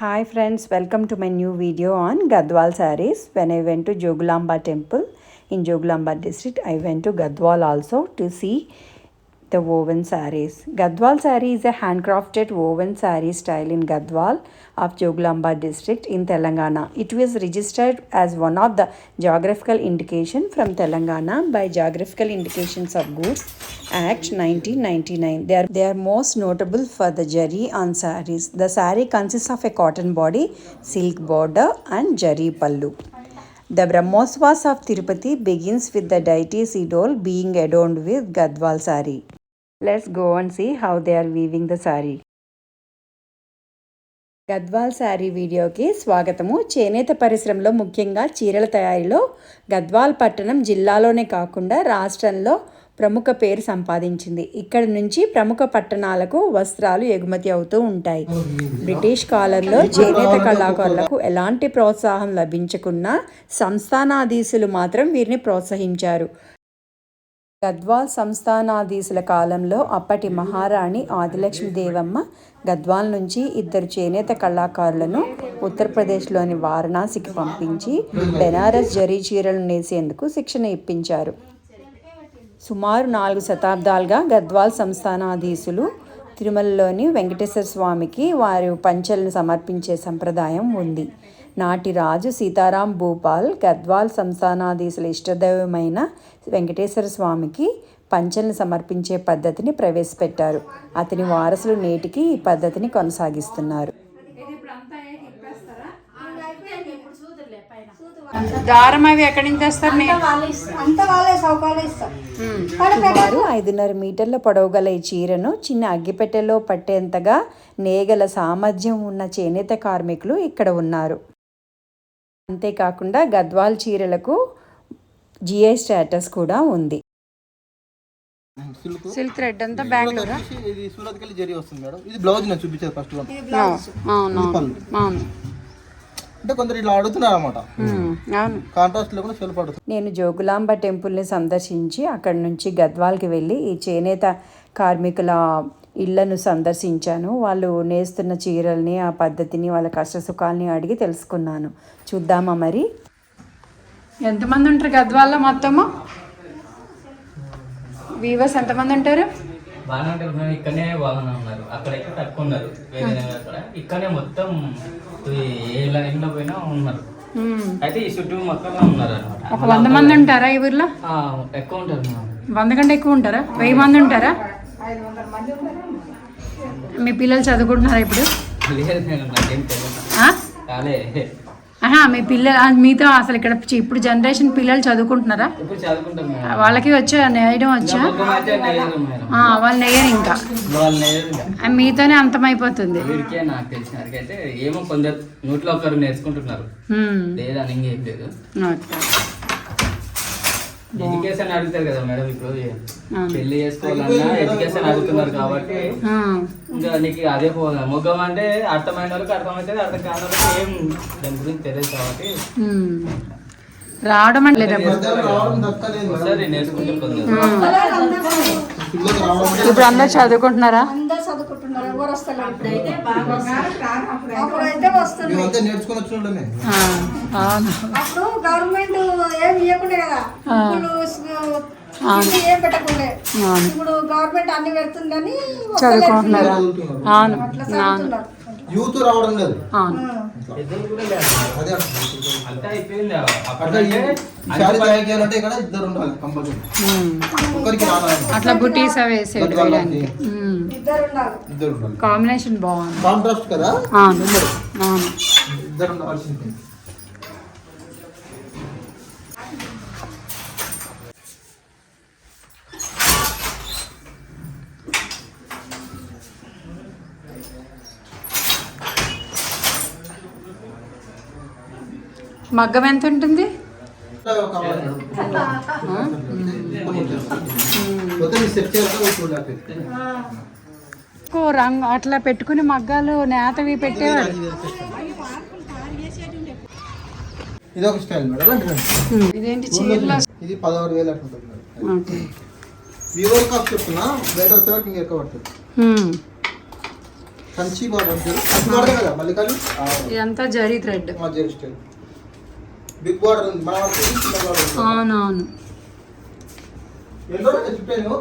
Hi friends, welcome to my new video on Gadwal sarees. When I went to Jogulamba temple in Jogulamba district, I went to Gadwal also to see the woven sarees. Gadwal saree is a handcrafted woven saree style in Gadwal of Jogulamba district in Telangana. It was registered as one of the geographical indication from Telangana by Geographical Indications of Goods Act 1999. They are most notable for the jari on sarees. The saree consists of a cotton body, silk border and jari pallu. The Brahmosvas of Tirupati begins with the deity's idol being adorned with Gadwal saree. Let's go and see how they are weaving the saree. Gadwal sari వీడియోకి స్వాగతము. చేనేత పరిశ్రమలో ముఖ్యంగా చీరల తయారీలో గద్వాల్ పట్టణం జిల్లాలోనే కాకుండా రాష్ట్రంలో ప్రముఖ పేరు సంపాదించింది. ఇక్కడ నుంచి ప్రముఖ పట్టణాలకు వస్త్రాలు ఎగుమతి అవుతూ ఉంటాయి. బ్రిటిష్ కాలంలో చేనేత కళాకారులకు ఎలాంటి ప్రోత్సాహం లభించకున్నా సంస్థానాధీశులు మాత్రం వీరిని ప్రోత్సహించారు. గద్వాల్ సంస్థానాధీశుల కాలంలో అప్పటి మహారాణి ఆదిలక్ష్మి దేవమ్మ గద్వాల్ నుంచి 2 చేనేత కళాకారులను ఉత్తరప్రదేశ్లోని వారణాసికి పంపించి బెనారస్ జరీ చీరలు నేసేందుకు శిక్షణ ఇప్పించారు. సుమారు 4 శతాబ్దాలుగా గద్వాల్ సంస్థానాధీశులు తిరుమలలోని వెంకటేశ్వర స్వామికి వారి పంచెలను సమర్పించే సంప్రదాయం ఉంది. నాటి రాజు సీతారాం భూపాల్ గద్వాల్ సంస్థానాధీశుల ఇష్టదైవమైన వెంకటేశ్వర స్వామికి పంచెలను సమర్పించే పద్ధతిని ప్రవేశపెట్టారు. అతని వారసులు నేటికి ఈ పద్ధతిని కొనసాగిస్తున్నారు. దారం అవి ఎక్కడి నుంచి తెస్తారు? సుమారు 5.5 మీటర్ల పొడవు గల ఈ చీరను చిన్న అగ్గిపెట్టెలో పట్టేంతగా నేగల సామర్థ్యం ఉన్న చేనేత కార్మికులు ఇక్కడ ఉన్నారు. అంతేకాకుండా గద్వాల్ చీరలకు జిఐ స్టేటస్ కూడా ఉంది. సిల్క్ థ్రెడ్ అంతా బెంగళూరు. ఇది సూరత్ కెళ్ళి జరీ వస్తుంది మేడం. ఇది బ్లౌజ్ నేను చూపించేది ఫస్ట్ వన్. అంటే కొందరు ఇలా అడుగుతున్నారు అన్నమాట. అవును, కాంట్రాస్ట్ లేకుండా సెల్ పడుతుంది. నేను జోగులాంబ టెంపుల్ని సందర్శించి అక్కడి నుంచి గద్వాల్కి వెళ్ళి ఈ చేనేత కార్మికుల ఇళ్లను సందర్శించాను. వాళ్ళు నేస్తున్న చీరల్ని, ఆ పద్ధతిని, వాళ్ళ కష్టసుఖాలని అడిగి తెలుసుకున్నాను. చూద్దామా మరి? ఎంతమంది ఉంటారు గద్వాల్లో మొత్తము? వీవర్స్ ఎంతమంది ఉంటారు? బాగానే ఉంటారు మేడం. ఇక్కడనే బాగానే ఉన్నారు, అక్కడ ఇక్కడ తక్కువ ఉన్నారు. ఇక్కడనే మొత్తం ఏ లైన్లో పోయినా ఉన్నారు. అయితే ఈ చుట్టూ మొత్తం ఉన్నారు అనమాట. ఒక 100 మంది ఉంటారా ఈ ఊర్లో? ఎక్కువ ఉంటారు మేడం. 100 కంటే ఎక్కువ ఉంటారా? 1000 మంది ఉంటారా? మీ పిల్లలు చదువుకుంటున్నారా ఇప్పుడు? లేదు మేడం, నాకేం తెలియదు. మీ పిల్లలు మీతో అసలు ఇక్కడ ఇప్పుడు జనరేషన్ పిల్లలు చదువుకుంటున్నారా? ఇప్పుడు చదువుకుంటారు మేడం. వాళ్ళకి వచ్చా నేయడం వచ్చా? వాళ్ళు నేయరు, ఇంకా మీతోనే అంతమైపోతుంది. వీడికే నాకు తెలిసినకైతే ఏమో కొందరు 100లో 1 నేర్చుకుంటున్నారు. లేదని ఇంకేం లేదు. ఎడ్యుకేషన్ అడుగుతారు కదా మేడం. ఇప్పుడు పెళ్లి చేసుకోవాలన్నా ఎడ్యుకేషన్ అడుగుతున్నారు కాబట్టి ఇంకా నీకు అదే పోదా. ముఖం అంటే అర్థమైన వాళ్ళకి అర్థమవుతుంది, అర్థం కాని వాళ్ళకి ఏం దాని గురించి తెలియదు కాబట్టి రావడం అంటే సరే నేర్చుకుంటారు. ఇప్పుడు అందరు చదువుకుంటున్నారా? గవర్నమెంట్ ఏమి ఇవ్వకుండే కదా, ఏం పెట్టకుండే. ఇప్పుడు గవర్నమెంట్ అన్ని పెడుతుందని చదువుకుంటున్నారా? యూత్ రావడం లేదు. అట్లా బుటీస్ వేసేది కాంబినేషన్ బాగుంది. కాంట్రాస్ట్ కదా. మగ్గం ఎంత ఉంటుంది? రంగు అట్లా పెట్టుకుని మగ్గాలు నేతవి పెట్టేవారు. ఇది ఒక స్టైల్ మేడం. ఇదేంటి చీరలు? ఇది 16,000 అట్లా. వివోర్ కాస్ట్ చెప్తున్నా, బయట వచ్చేవారికి ఇంకా ఎక్కువ పడుతుంది. కంచి బార్డర్ కంచి బార్డర్ కదా మళ్ళీ కానీ ఇదంతా zari thread. Zari style big border ఉంది మన వరకు చిన్న బార్డర్ ఉంది. అవునవును. ఎన్ని రోజులు చెప్పాను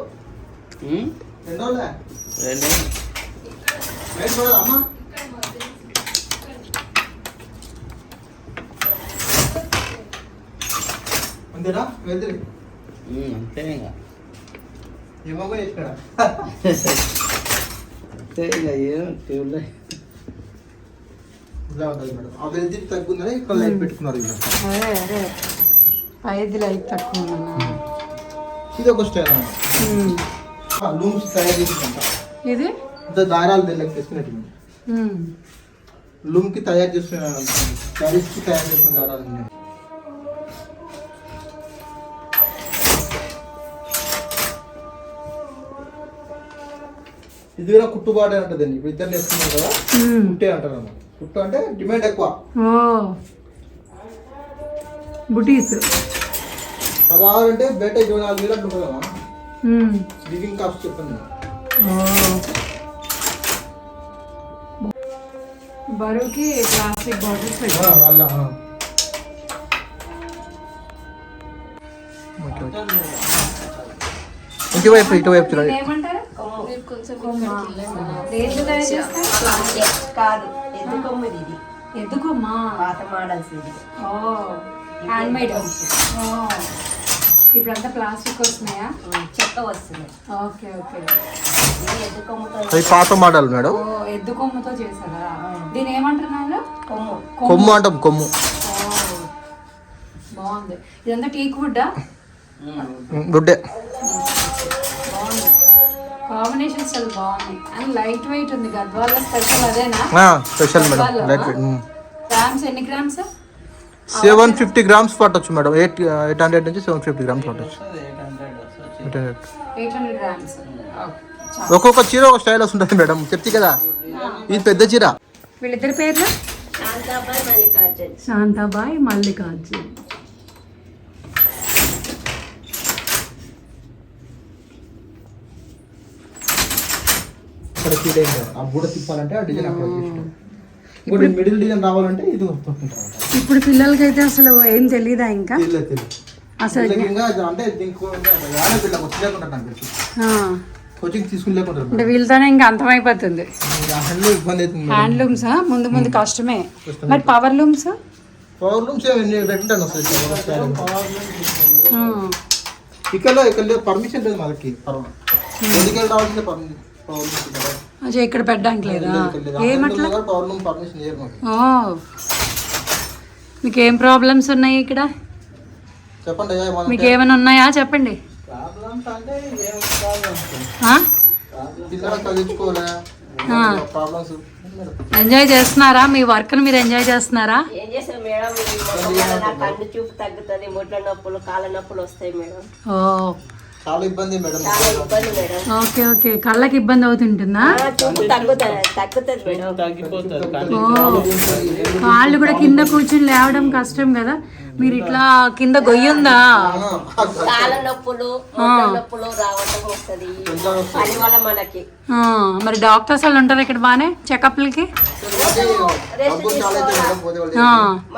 ఎన్ని రోజులే రైట్ రోజులు అమ్మా అంతేనా వెళ్తే అంతే ఇంకా ఏమో చేసినా అంతే ఇంకా ఏం చూడలే. ఇలా ఉంటుంది మేడం ఆ వెళ్తే తగ్గుందని ఇక్కడ లైట్ పెట్టుకున్నారు ఇలా. అదే అదే పైది లైట్ తక్కువ. ఇది ఒక స్టైల్ అన్నమాట. లూమ్స్ తయారు చేసిందంట. ఇది ఇంత దారాలు దీనికి తీసుకున్నట్టు లూమ్ కి తయారు చేస్తున్న శారీస్ కి తయారు చేస్తున్న దారాలు ఉన్నాయి. ఇది కూడా కుట్టుబాటు అంటదండి. ఇప్పుడు ఇద్దరు నేర్చుకున్నాం కదా కుట్టే అంటారు అన్నమాట. కుట్టు అంటే డిమాండ్ ఎక్కువ. బుటీస్ 16 అంటే బయట 24,000 అట్లా ఉంటుందమ్మా. లివింగ్ కాస్ట్ చెప్పండి. బరువుకి ప్లాస్టిక్ బాటిల్స్ వాళ్ళ ఇటువైపు ఇటువైపు చూడండి. ఏమంటారు? కాదు ఎద్దు కొమ్మిది ఇది ఎద్దుకోమ్మా పాత మోడల్స్ ఇది హ్యాండ్ మేడ్. ఇప్పుడంతా ప్లాస్టిక్ వస్తున్నాయా? చెక్క వస్తుంది. Okay okay. ఇది ఎద్దు కొమ్ముతో అది పాత మోడల్ మేడం. ఎద్దు కొమ్ముతో చేశారా? దీని ఏమంటున్నారు? కొమ్ము కొమ్ము అంటాం కొమ్ము. బాగుంది. ఇదంతా టీక్ వుడ్డా? గుడ్డే. బాగుంది. కాంబినేషన్స్ చాలా బాగున్నాయి అండ్ లైట్ వెయిట్ ఉంది. గద్వాల స్పెషల్ అదేనా? Special madam. Light weight. Grams ఎన్ని గ్రామ్స్? 750 గ్రామ్స్ పట్టొచ్చు మేడం. 800 నుంచి 750 గ్రామ్స్ పట్టొచ్చు. 800 గ్రామ్స్. ఒక్కొక్క చీర ఒక స్టైల్ వస్తుంటుంది మేడం. చెప్తే కదా ఇది పెద్ద చీర. వీళ్ళిద్దరి పేర్లు శాంతాబాయ్ మల్లికార్జున్. శాంతాబాయ్ మల్లికార్జున్. ఇక్కడ చీర ఆ బూడ తిప్పాలంటే ఆ డిజైన్ అక్కడ ఇప్పుడు మిడిల్ డిజైన్ రావాలంటే ఇది వస్తుంటారు. ఇప్పుడు పిల్లలకైతే అసలు ఏం తెలియదా ఇంకా అసలు? అంటే కోచింగ్ తీసుకుని లేకుండా అంటే వీళ్ళతోనే ఇంకా అంతమైపోతుంది. ఇబ్బంది అవుతుంది. హ్యాండ్లూమ్స్ ముందు ముందు కష్టమే. మరి పవర్ లూమ్స్? పవర్ లూమ్స్ ఇక్కడ పర్మిషన్ లేదు మనకి. మెడికల్ రావాల్సిన పర్మిషన్ అదే ఇక్కడ పెట్టడానికి లేదా? ఏమట్లా? పవర్ లూమ్ పర్మిషన్ లేదు మాకు. మీకు ఏం ప్రాబ్లమ్స్ ఉన్నాయి ఇక్కడ? చెప్పండి. మీకు ఏమైనా ఉన్నాయా చెప్పండి. ఎంజాయ్ చేస్తున్నారా? మీ వర్క్ మీరు ఎంజాయ్ చేస్తున్నారా? ఏం చేస్తాం మేడం, కన్ను చూపు తగ్గుతుంది, ముట్ల నొప్పులు కాళ్ళ నొప్పులు వస్తాయి మేడం. చాలా ఇబ్బంది మేడం. చాలా ఇబ్బంది మేడం. Okay okay. కళ్ళకి ఇబ్బంది అవుతుంటుందా? చూపు తగ్గుతుంది మేడం. వాళ్ళు కూడా కింద కూర్చుని లేవడం కష్టం కదా. మీరు ఇట్లా కింద గొయ్యుందా? కాళ్ళ నొప్పులు ముట్ల నొప్పులు రావడం వస్తుంది పని వల్ల మనకి. మరి డాక్టర్స్ వాళ్ళు ఉంటారు ఇక్కడ బానే చెకప్లకి? రెస్ట్ తీసుకోవాలి.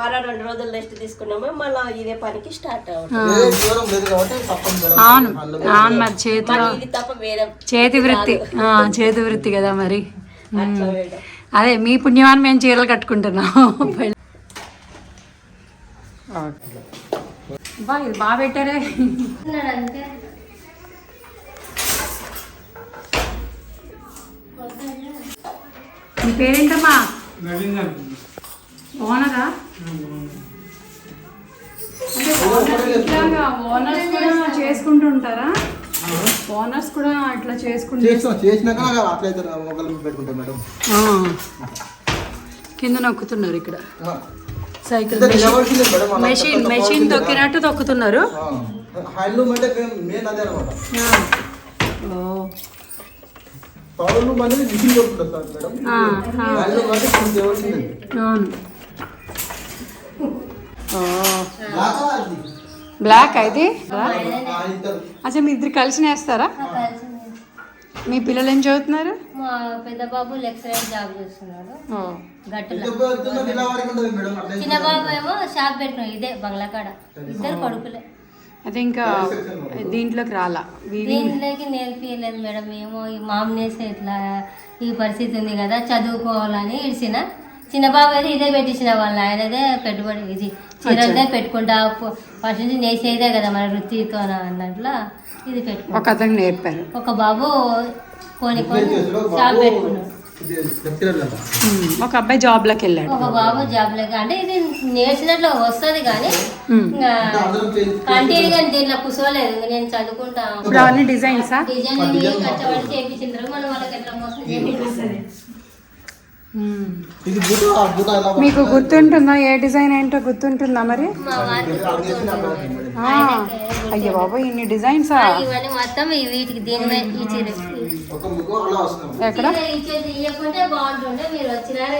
మరో 2 రోజులు రెస్ట్ తీసుకున్నాము, మళ్ళీ ఇదే పనికి స్టార్ట్ అవుతుంది. అవును అవును. మరి చేతిలో ఇది తప్ప వేరే చేతి వృత్తి. చేతి వృత్తి కదా మరి. అట్లా మేడం. అదే మీ పుణ్యమాన్ని మేము చీరలు కట్టుకుంటున్నాం. ఇది బాగా పెట్టారే. మీ పేరేంటమ్మా? ఓనరా? అంటే ఇట్లాగా ఓనర్స్ కూడా చేసుకుంటూ ఉంటారా? ఓనర్స్ కూడా ఇట్లా చేసినాక అట్లయితే పెట్టుకుంటాం మేడం. కింద నొక్కుతున్నారు ఇక్కడ. సైకిల్ మెషిన్ తొక్కినట్టు తొక్కుతున్నారు. హ్యాండ్లూమ్ అంటే మెయిన్ అదే అనమాట. పవర్ లూమ్ అనేది మిషన్ దొరుకుతుంది మేడం. హ్యాండ్లూమ్ అంటే కొంచెం ఎవరిసింది. అవును. బ్లాక్ అయితే అచ్చా మీ ఇద్దరు కలిసి నేస్తారా? మీ పిల్లలు ఏం చదువుతున్నారు? మా పెద్ద బాబు లెక్చరర్ జాబ్ చేస్తున్నాడు గట్టులో. చిన్న బాబు ఏమో షాప్ పెట్టినాడు ఇదే బంగ్లాకాడ. ఇద్దరు కొడుకులే. అదే ఇంకా దీంట్లోకి రాలా? దీంట్లోకి నేర్పియలేదు మేడం. ఏమో ఈ మామనేసి ఇట్లా ఈ పరిస్థితి ఉంది కదా చదువుకోవాలని ఇడిచిన. చిన్న బాబు అయితే ఇదే పెట్టించిన వాళ్ళు ఆయనదే పెట్టుబడి ఇది చీరలదే పెట్టుకుంటా ఫస్ట్ నుంచి నేసేదే కదా మన వృత్తితో అన్నట్లు ఇది పెట్టుకుంటా. ఒక అతను నేర్పారు. ఒక బాబు కొని షాప్ పెట్టుకున్నాడు. ఒక అబ్బాయి జాబ్లోకి వెళ్ళాడు. ఒక బాబు జాబ్లోకి అంటే ఇది నేర్చినట్లు వస్తుంది కానీ ఇంకా కంటిన్యూగా దీంట్లో కూర్చోలేదు. నేను చదువుకుంటా ఇప్పుడు అవన్నీ డిజైన్సా? డిజైన్ కష్టపడి చేయించిన తర్వాత మనం వాళ్ళకి ఎట్లా మోసం చేపిస్తుంది. మీకు గుర్తుంటుందా? ఏ డిజైన్ ఏంటో గుర్తుంటుందా మరి? మా వారికి అయ్యో బాబా, ఇన్ని డిజైన్సా? ఇవన్నీ మొత్తం వీటికి దీని మీద ఈ చీర ఎక్కడ ఇవ్వకుంటే బాగుంటుండే. మీరు వచ్చినారు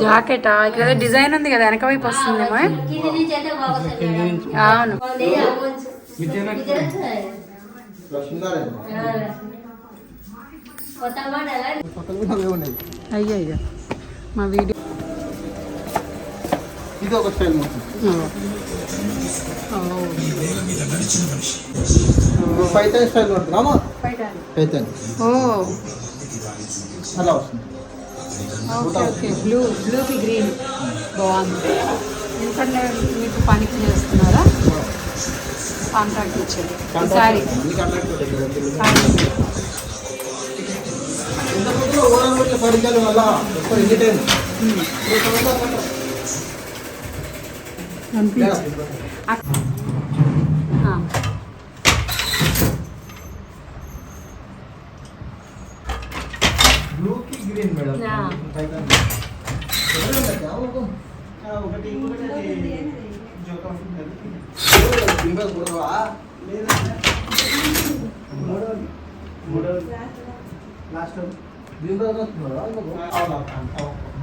జాకెటా? ఇక్కడ డిజైన్ ఉంది కదా వెనక వైపు వస్తుందేమో. కింది నుంచి అయితే బాగుంటుంది. అవును. అయ్యో అయ్యో మా వీడియో ఇది ఒక స్టైల్ మొత్తం. Python style పడుతున్నామా? పైతాన్ అలా వస్తుంది. Okay okay. బ్లూకి గ్రీన్ బాగుంది. ఎందుకంటే మీకు పనికి చేస్తున్నారా? కాంట్రాక్ట్ ఇచ్చారు ఈసారి. పరిచయాలు వల్ల ఎన్ని టైం బ్లూకి గ్రీన్ మేడం.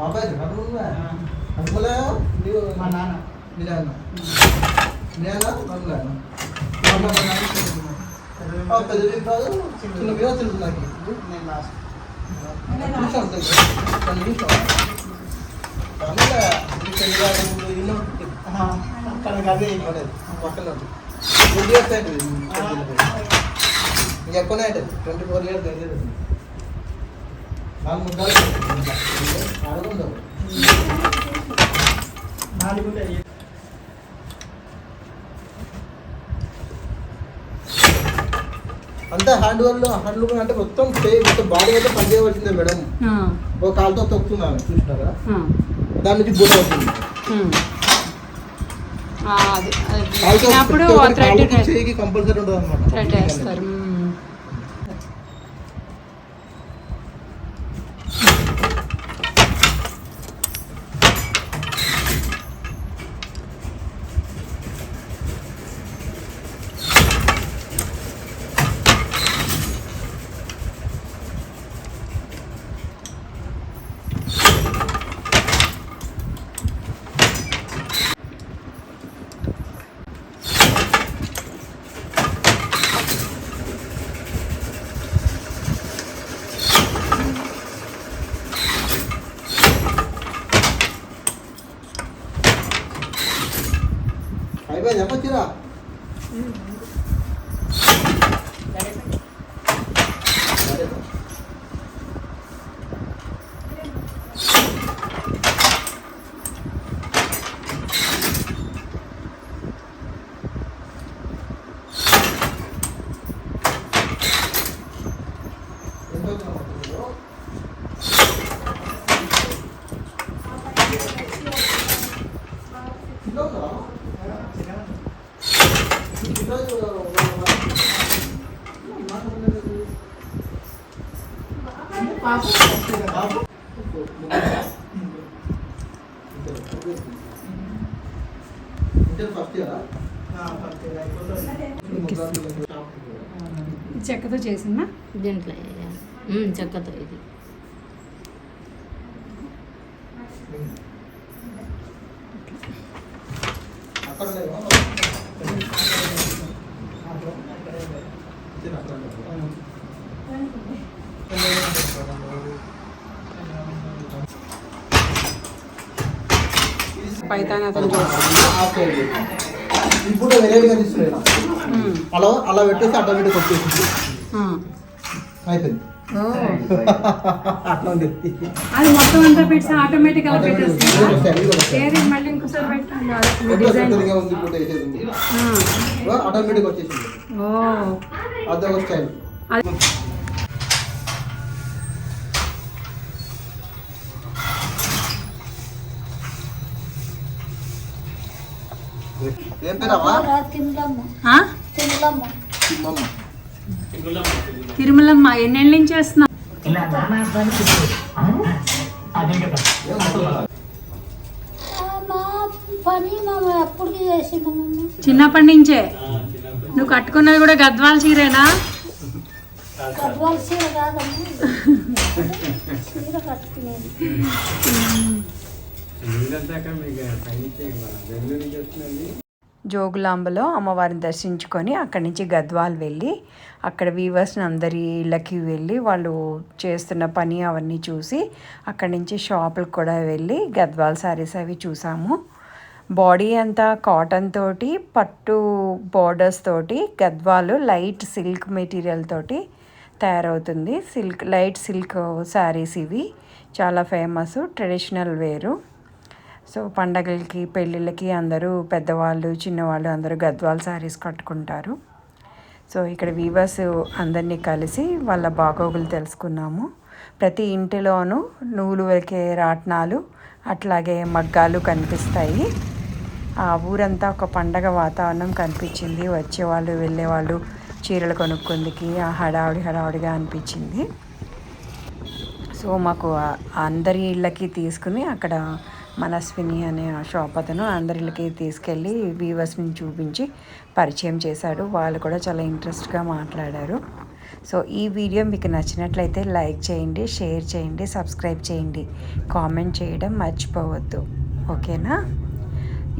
బాబాయ్ అనుకోలే మా నాన్న నేను పెద్ద చిన్న మీద తెలుసు నాకు. అదే పక్కన ఇంకెక్కువనే అవుతుంది. 24 years అయితే 4 ముద్దాలు ఆడుకుందాం. అంతా హ్యాండ్లూమ్ అంటే మొత్తం మొత్తం బాడీ అయితే పని చేయవలసిందే మేడం. ఒక కాలుతో తొక్కుతున్నాను చూసినారా? దాని నుంచి బూట్ అవుతుంది. చేయికి కంపల్సరీ ఉంటుంది అనమాట. అయిపోయింది చెప్పొచ్చిరా? చెక్కతో చేసిందా? దీంట్లో చెక్కతో ఇది అక్కడ పైతాన్ అతను ఇప్పుడు వెరైటీగా తీసుకున్నా అలా పెట్టేసి ఆటోమేటిక్ వచ్చేసింది అయిపోయింది. అట్లా ఉంది. అది మొత్తం అంతా పెట్టి ఆటోమేటిక్ అలా పెట్టేస్తుంది. మళ్ళీ ఇంకోసారి పెట్టండి ఆటోమేటిక్ వచ్చేసింది. అదొక స్టైల్. ఏం పేరమ్మా? తిరుమలమ్మ. ఎన్నేళ్ళ నుంచి చేస్తున్నా? చిన్నప్పటి నుంచే. నువ్వు కట్టుకున్నది కూడా గద్వాల చీరేనా? జోగులాంబలో అమ్మవారిని దర్శించుకొని అక్కడి నుంచి గద్వాల్ వెళ్ళి అక్కడ వీవర్స్ని అందరి ఇళ్ళకి వెళ్ళి వాళ్ళు చేస్తున్న పని అవన్నీ చూసి అక్కడి నుంచి షాపులకు కూడా వెళ్ళి గద్వాల్ శారీస్ అవి చూసాము. బాడీ అంతా కాటన్ తోటి పట్టు బోర్డర్స్ తోటి గద్వాలు లైట్ సిల్క్ మెటీరియల్ తోటి తయారవుతుంది. లైట్ సిల్క్ శారీస్ ఇవి చాలా ఫేమస్, ట్రెడిషనల్ వేరు. సో పండగలకి పెళ్ళిళ్ళకి అందరూ పెద్దవాళ్ళు చిన్నవాళ్ళు అందరూ గద్వాల్ శారీస్ కట్టుకుంటారు. సో ఇక్కడ వీవర్స్ అందరినీ కలిసి వాళ్ళ బాగోగులు తెలుసుకున్నాము. ప్రతి ఇంటిలోనూ నూలు వెలికే రాట్నాలు అట్లాగే మగ్గాలు కనిపిస్తాయి. ఆ ఊరంతా ఒక పండగ వాతావరణం కనిపించింది. వచ్చేవాళ్ళు వెళ్ళేవాళ్ళు చీరలు కొనుక్కుందికి ఆ హడావుడిగా అనిపించింది. సో మాకు అందరి ఇళ్ళకి తీసుకుని అక్కడ మనస్విని అనే ఆ షాప్ అతను అందరికి తీసుకెళ్ళి వీవర్స్ని చూపించి పరిచయం చేశాడు. వాళ్ళు కూడా చాలా ఇంట్రెస్ట్గా మాట్లాడారు. సో ఈ వీడియో మీకు నచ్చినట్లయితే లైక్ చేయండి, షేర్ చేయండి, సబ్స్క్రైబ్ చేయండి, కామెంట్ చేయడం మర్చిపోవద్దు. ఓకేనా?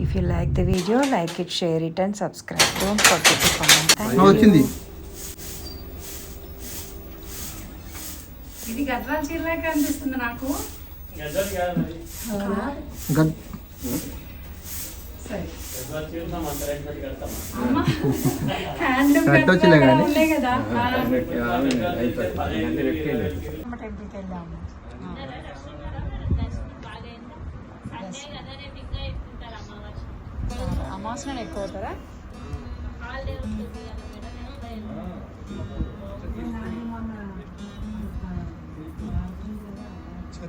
If you like the video like it, share it and subscribe. Don't forget to comment. వచ్చింది. ఇది గద్వాల చీరలా కనిపిస్తుంది నాకు. కట్టొచ్చులే కానీ టెంపుల్కి వెళ్ళాము. అమావాస్య ఎక్కువ అవుతారా?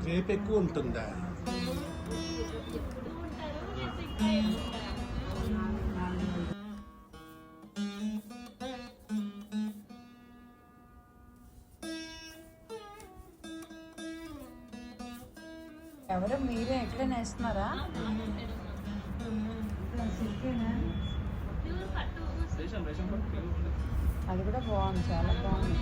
రేపు ఎక్కువ ఉంటుందా? ఎవరు మీరే ఎక్కడైనా వేస్తున్నారా? అది కూడా బాగుంది, చాలా బాగుంది.